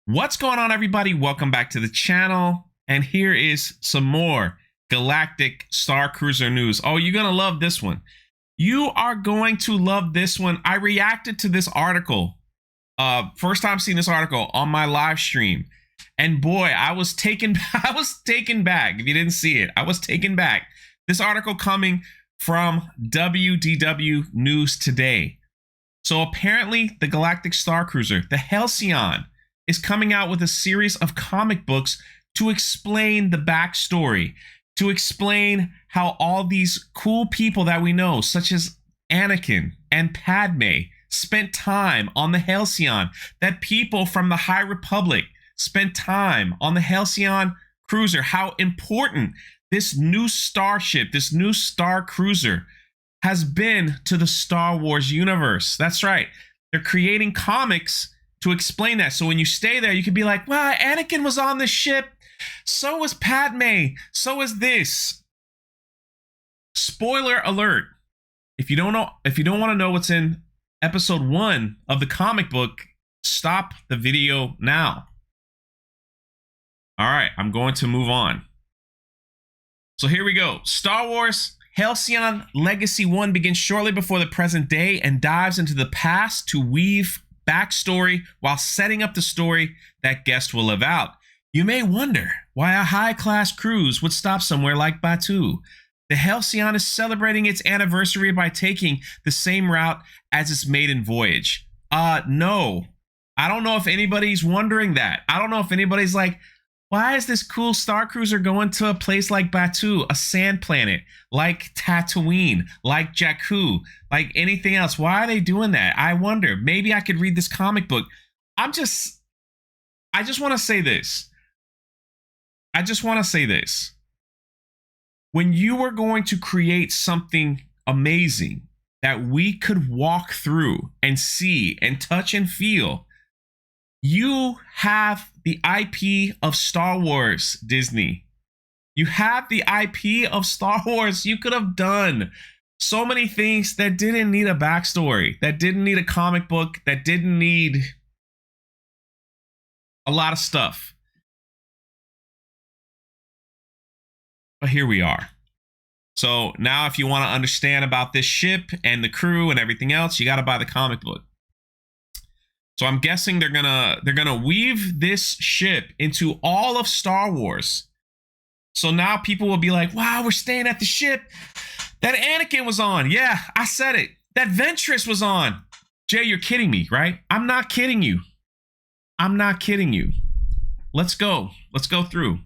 What's going on, everybody? Welcome back to the channel. And here is some more Galactic Starcruiser news. Oh, you're going to love this one. You are going to love this one. I reacted to this article. First time seeing this article on my live stream. And boy, I was taken back. If you didn't see it, I was taken back. This article coming from WDW News Today. So apparently the Galactic Starcruiser, the Halcyon, is coming out with a series of comic books to explain the backstory, to explain how all these cool people that we know, such as Anakin and Padme, spent time on the Halcyon, that people from the High Republic spent time on the Halcyon cruiser, how important this new starship, this new star cruiser has been to the Star Wars universe. That's right. They're creating comics to explain that. So when you stay there, you can be like, wow, Anakin was on the ship. So was Padme. So is this. Spoiler alert. If you don't want to know what's in episode 1 of the comic book, stop the video now. All right, I'm going to move on. So here we go. Star Wars Halcyon Legacy 1 begins shortly before the present day and dives into the past to weave backstory while setting up the story that guests will live out. You may wonder why a high-class cruise would stop somewhere like Batuu. The Halcyon is celebrating its anniversary by taking the same route as its maiden voyage. No. I don't know if anybody's wondering that. I don't know if anybody's like, why is this cool star cruiser going to a place like Batuu, a sand planet, like Tatooine, like Jakku, like anything else? Why are they doing that? I wonder. Maybe I could read this comic book. I just want to say this. When you were going to create something amazing that we could walk through and see and touch and feel, you have the IP of Star Wars, Disney. You have the IP of Star Wars. You could have done so many things that didn't need a backstory, that didn't need a comic book, that didn't need a lot of stuff. But here we are. So now if you want to understand about this ship and the crew and everything else, you got to buy the comic book. So I'm guessing they're gonna weave this ship into all of Star Wars. So now people will be like, wow, we're staying at the ship that Anakin was on. Yeah, I said it. That Ventress was on. Jay, you're kidding me, right? I'm not kidding you. I'm not kidding you. Let's go. Let's go through.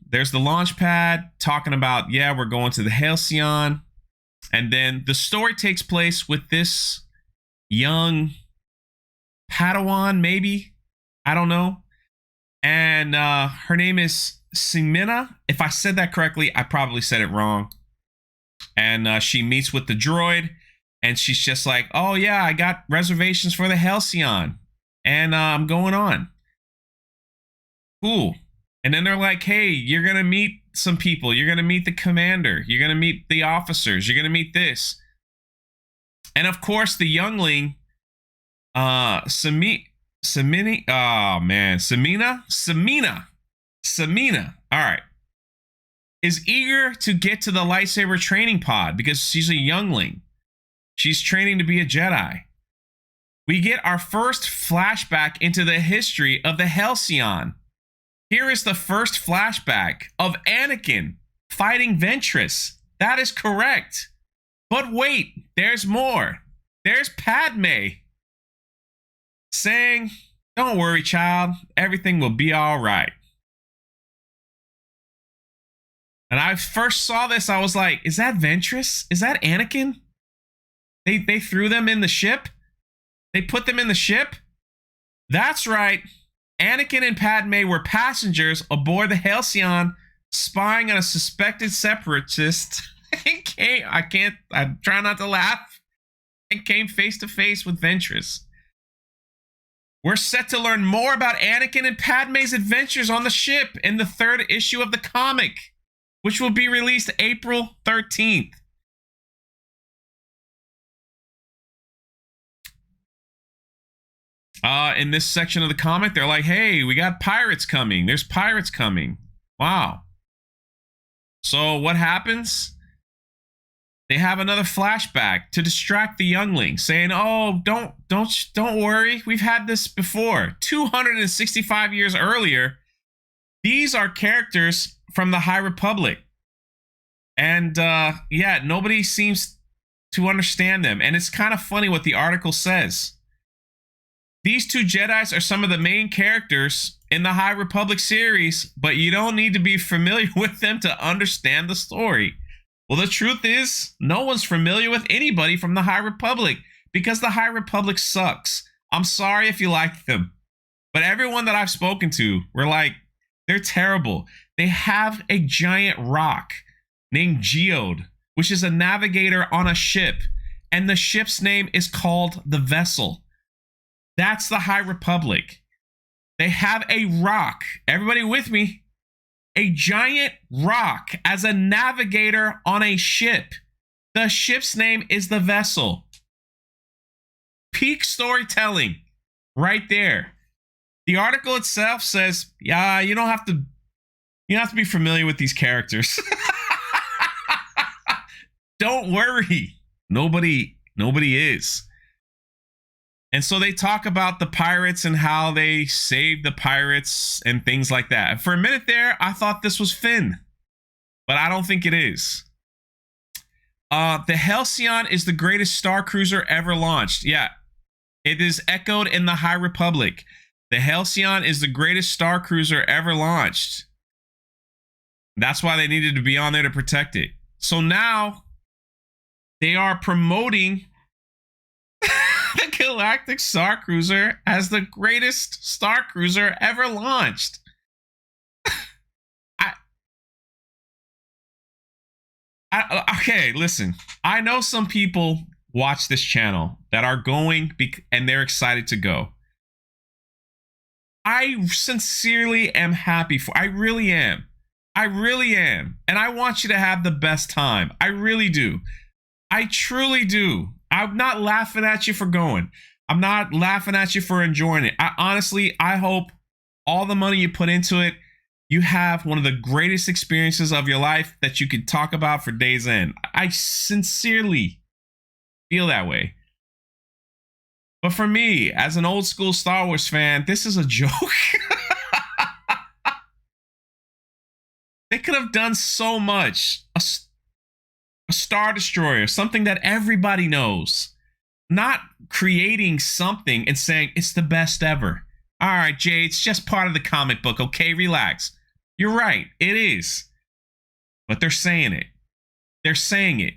There's the launch pad talking about, yeah, we're going to the Halcyon. And then the story takes place with this young Padawan, maybe. I don't know. And her name is Simina. If I said that correctly, I probably said it wrong. And she meets with the droid. And she's just like, oh, yeah, I got reservations for the Halcyon. And I'm going on. Cool. And then they're like, hey, you're going to meet some people. You're going to meet the commander. You're going to meet the officers. You're going to meet this. And of course, the youngling, Samina. All right. Is eager to get to the lightsaber training pod because she's a youngling. She's training to be a Jedi. We get our first flashback into the history of the Halcyon. Here is the first flashback of Anakin fighting Ventress. That is correct. But wait, there's more. There's Padme saying, don't worry, child. Everything will be all right. And I first saw this, I was like, is that Ventress? Is that Anakin? They threw them in the ship? They put them in the ship? That's right. Anakin and Padme were passengers aboard the Halcyon, spying on a suspected separatist. I try not to laugh. And came face to face with Ventress. We're set to learn more about Anakin and Padme's adventures on the ship in the 3rd issue of the comic, which will be released April 13th. In this section of the comic, they're like, hey, we got pirates coming. There's pirates coming. Wow. So what happens? They have another flashback to distract the youngling, saying, oh, don't worry. We've had this before. 265 years earlier, these are characters from the High Republic. And yeah, nobody seems to understand them. And it's kind of funny what the article says. These two Jedis are some of the main characters in the High Republic series, but you don't need to be familiar with them to understand the story. Well, the truth is, no one's familiar with anybody from the High Republic because the High Republic sucks. I'm sorry if you like them, but everyone that I've spoken to, we're like, they're terrible. They have a giant rock named Geode, which is a navigator on a ship, and the ship's name is called the Vessel. That's the High Republic. They have a rock. Everybody with me? A giant rock as a navigator on a ship. The ship's name is the Vessel. Peak storytelling right there. The article itself says, yeah, you don't have to be familiar with these characters. Don't worry. Nobody is. And so they talk about the pirates and how they saved the pirates and things like that. For a minute there, I thought this was Finn, but I don't think it is. The Halcyon is the greatest Starcruiser ever launched. Yeah, it is echoed in the High Republic. The Halcyon is the greatest Starcruiser ever launched. That's why they needed to be on there to protect it. So now they are promoting the Galactic Starcruiser as the greatest Starcruiser ever launched. Okay, listen. I know some people watch this channel that are going and they're excited to go. I sincerely am happy for. I really am. I really am. And I want you to have the best time. I really do. I truly do. I'm not laughing at you for going. I'm not laughing at you for enjoying it. I hope all the money you put into it, you have one of the greatest experiences of your life that you could talk about for days end. I sincerely feel that way. But for me, as an old school Star Wars fan, this is a joke. They could have done so much. A Star Destroyer, something that everybody knows. Not creating something and saying it's the best ever. All right, Jay, it's just part of the comic book, okay? Relax. You're right, it is. But they're saying it. They're saying it.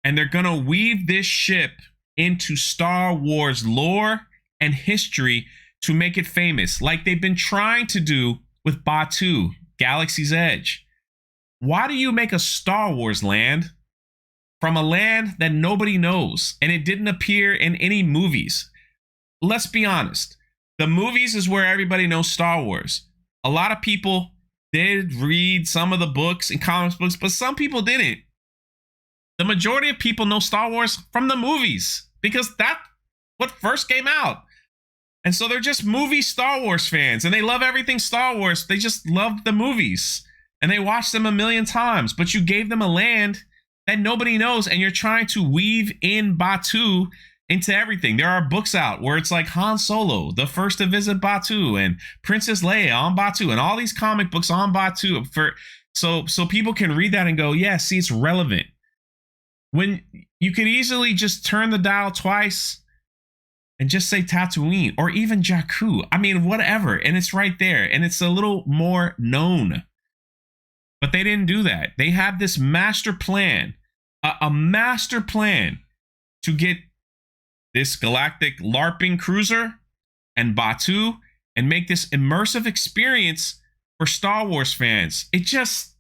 And they're going to weave this ship into Star Wars lore and history to make it famous, like they've been trying to do with Batuu, Galaxy's Edge. Why do you make a Star Wars land from a land that nobody knows and it didn't appear in any movies? Let's be honest. The movies is where everybody knows Star Wars. A lot of people did read some of the books and comics books, but some people didn't. The majority of people know Star Wars from the movies because that's what first came out. And so they're just movie Star Wars fans and they love everything Star Wars. They just love the movies and they watch them a million times, but you gave them a land that nobody knows and you're trying to weave in Batuu into everything. There are books out where it's like Han Solo, the first to visit Batuu, and Princess Leia on Batuu, and all these comic books on Batuu so people can read that and go, yeah, see, it's relevant. When you could easily just turn the dial twice and just say Tatooine or even Jakku. I mean, whatever. And it's right there. And it's a little more known. But they didn't do that. They have this master plan, a master plan to get this galactic LARPing cruiser and Batuu and make this immersive experience for Star Wars fans. It just,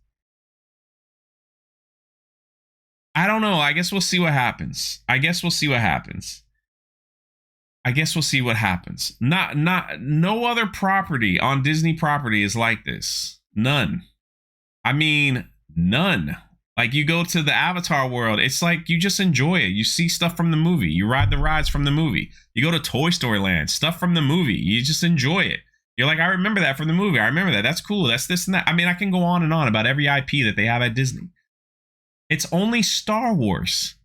I don't know. I guess we'll see what happens. No other property on Disney property is like this. None. I mean, none. Like you go to the Avatar world, it's like you just enjoy it. You see stuff from the movie. You ride the rides from the movie. You go to Toy Story Land, stuff from the movie. You just enjoy it. You're like, I remember that from the movie. I remember that. That's cool. That's this and that. I mean, I can go on and on about every IP that they have at Disney. It's only Star Wars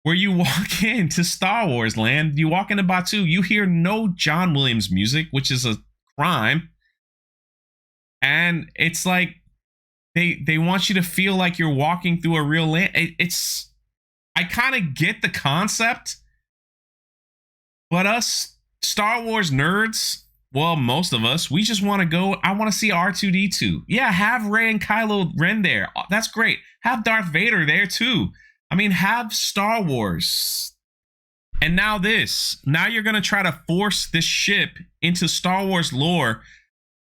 where you walk into Star Wars Land. You walk into Batuu, you hear no John Williams music, which is a crime. And it's like they want you to feel like you're walking through a real land. I kind of get the concept, but us Star Wars nerds, well, most of us, we just want to go. I want to see R2-D2. Yeah, have Rey and Kylo Ren there. That's great. Have Darth Vader there too. I mean, have Star Wars. And now this. Now you're going to try to force this ship into Star Wars lore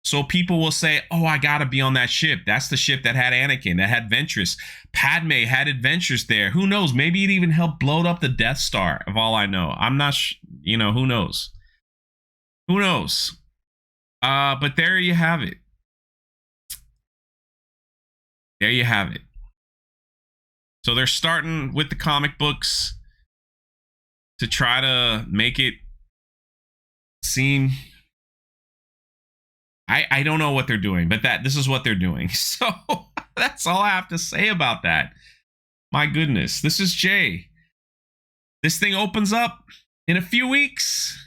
so people will say, oh, I got to be on that ship. That's the ship that had Anakin, that had Ventress. Padme had adventures there. Who knows? Maybe it even helped blow up the Death Star, of all I know. I'm not, who knows? Who knows? But there you have it. There you have it. So they're starting with the comic books to try to make it seem... I don't know what they're doing, but this is what they're doing. So that's all I have to say about that. My goodness. This is Jay. This thing opens up in a few weeks.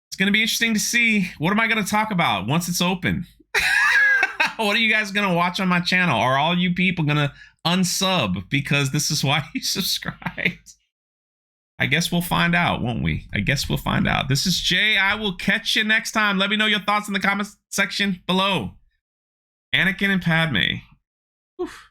It's going to be interesting to see. What am I going to talk about once it's open? What are you guys going to watch on my channel? Are all you people going to unsub because this is why you subscribed? I guess we'll find out, won't we? I guess we'll find out. This is Jay. I will catch you next time. Let me know your thoughts in the comments section below. Anakin and Padme. Oof.